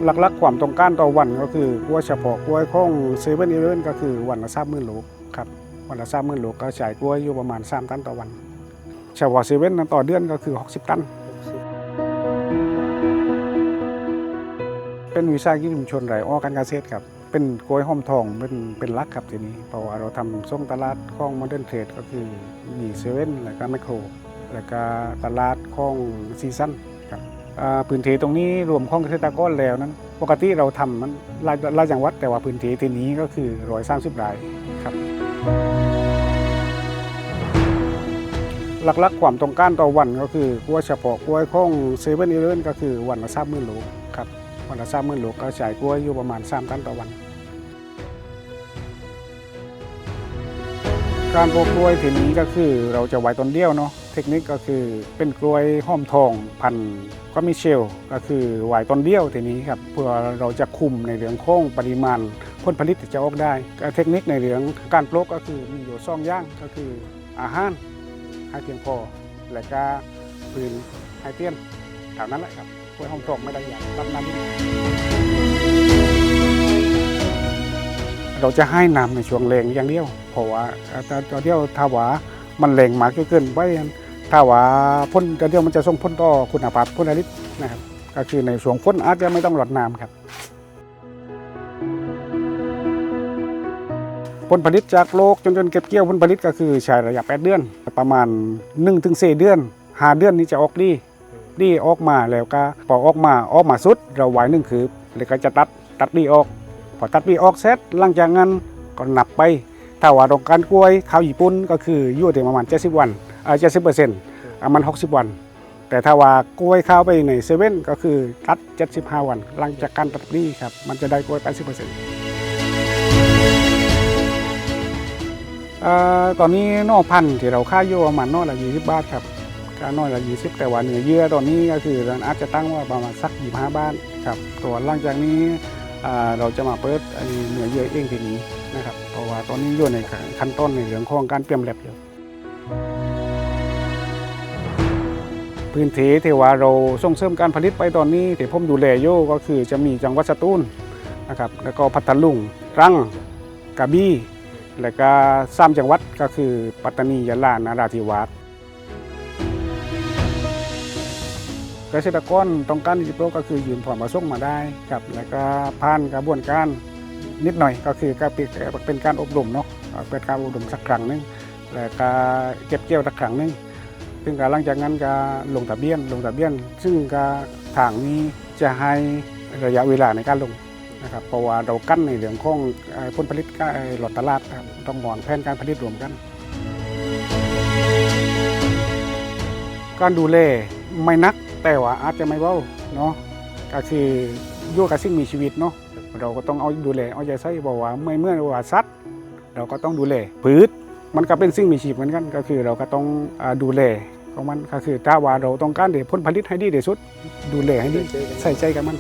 หลักๆความต้องการต่อวันก็คือกล้วยเฉพาะกล้วยของ7-11ก็คือวันละ30,000 ลูกครับวันละ30,000 ลูกก็ใช้กล้วยอยู่ประมาณ3 ตันต่อวันเฉพาะเซเว่นต่อเดือนก็คือ60 ตันเป็นวิสาหกิจชุมชนไร่อ้อการเกษตรครับเป็นกล้วยหอมทองเป็นหลักครับทีนี้เพราะว่าเราทำส่งตลาดของโมเดิร์นเทรดก็คือมีเซเว่นแล้วก็แมคโครแล้วก็ตลาดของซีซั่นครับพื้นที่ตรงนี้รวมของเกษตรกรแล้วนั้นปกติเราทำมันหลายจังหวัดแต่ว่าพื้นที่ที่นี้ก็คือ130 ไร่ครับหลักๆความต้องการต่อวันก็คือกล้วยเฉพาะกล้วยของ7-11ก็คือวันละ30,000 ลูกครับวันละ30,000 ลูกก็ใช้กล้วยอยู่ประมาณ3 ตันต่อวันการปลูกกล้วยทีนี้ก็คือเราจะไว้ต้นเดียวเนาะเทคนิคก็คือเป็นกล้วยหอมทองพันธุ์ก็มิเชลก็คือไว้ต้นเดียวทีนี้ครับเพื่อเราจะคุมในเรื่องของปริมาณผลผลิตที่จะออกได้เทคนิคในเรื่องการปลูกก็คือมีอยู่2 อย่างก็คืออาหารให้เพียงพอและก็พื้นให้เตี้ยนเท่านั้นแหละครับกล้วยหอมทองไม่ได้อย่างรับน้ำเราจะให้น้ำในช่วงแรงอย่างเดียวเพราะว่าตอนเดียวถ้าว่ามันแรงมากจนเกินไปถ้าว่าพ่นตอนเดียวมันจะส่งผลต่อคุณภาพผลผลิตนะครับก็คือในช่วงฝนอาจจะไม่ต้องรดน้ำครับผลผลิตจากโลกจนเก็บเกี่ยวผลผลิตก็คือใช้ระยะ8 เดือนประมาณ 1-4 เดือน5 เดือนนี้จะออกดีออกมาแล้วก็พอออกมาสุดเราไว้1 คืบแล้วก็จะตัดดีออกพอตัดดีออกเสร็จหลังจากนั้นก็นับไปถ้าว่าต้องการกล้วยข้าวญี่ปุ่นก็คืออยู่ที่ประมาณ70 วัน70%มัน60 วันแต่ถ้าว่ากล้วยข้าวไปในเซเว่นก็คือตัด75 วันหลังจากการตัดดีครับมันจะได้กล้วย 80%ตอนนี้นอกพันธุ์ที่เราค่าอยู่ประมาณนอกละ20 บาทครับค่านอกละ20แต่ว่าเนื้อเยื่อตอนนี้ก็คือเราอาจจะตั้งว่าประมาณสัก25 บาทครับตัวหลังจากนี้เราจะมาเปิดเนื้อเยื่อเองทีนี้นะครับเพราะว่าตอนนี้อยู่ในขั้นต้นในเรื่องของการเตรียมแลบอยู่พื้นที่ที่ว่าเราส่งเสริมการผลิตไปตอนนี้ที่ผมดูแลอยู่ก็คือจะมีจังหวัดสตูลนะครับแล้วก็พัทลุงตรังกระบี่และก็3 จังหวัดก็คือปัตตานียะลานราธิวาสเกษตรกรต้องการที่จะปลูกก็คือยืมผ่อนมาส่งมาได้ครับแล้วก็ผ่านกระบวนการนิดหน่อยก็คือก็เป็นการอบรมเนาะเป็นการอบรมสักครั้งนึงแล้วก็เก็บเกี่ยวสักครั้งนึงซึ่งหลังจากนั้นก็ลงทะเบียนซึ่งก็ทางนี้จะให้ระยะเวลาในการลงนะครับเพราะว่าเรากั้นในเรื่องของผลผลิตก็หลอดตลาดครับต้องวางแผนการผลิตรวมกันการดูแลไม่นักแต่ว่าอาจจะไม่เบาเนาะก็คืออยู่กับสิ่งมีชีวิตเนาะเราก็ต้องเอาดูแลเอาใจใส่บอกว่าไม่เมื่อว่าสัตว์เราก็ต้องดูแลพืชมันก็เป็นสิ่งมีชีวิตเหมือนกันก็คือเราก็ต้องดูแลของมันก็คือถ้าว่าเราต้องการผลผลิตให้ดีที่สุดดูแลให้ดีใส่ใจกับมัน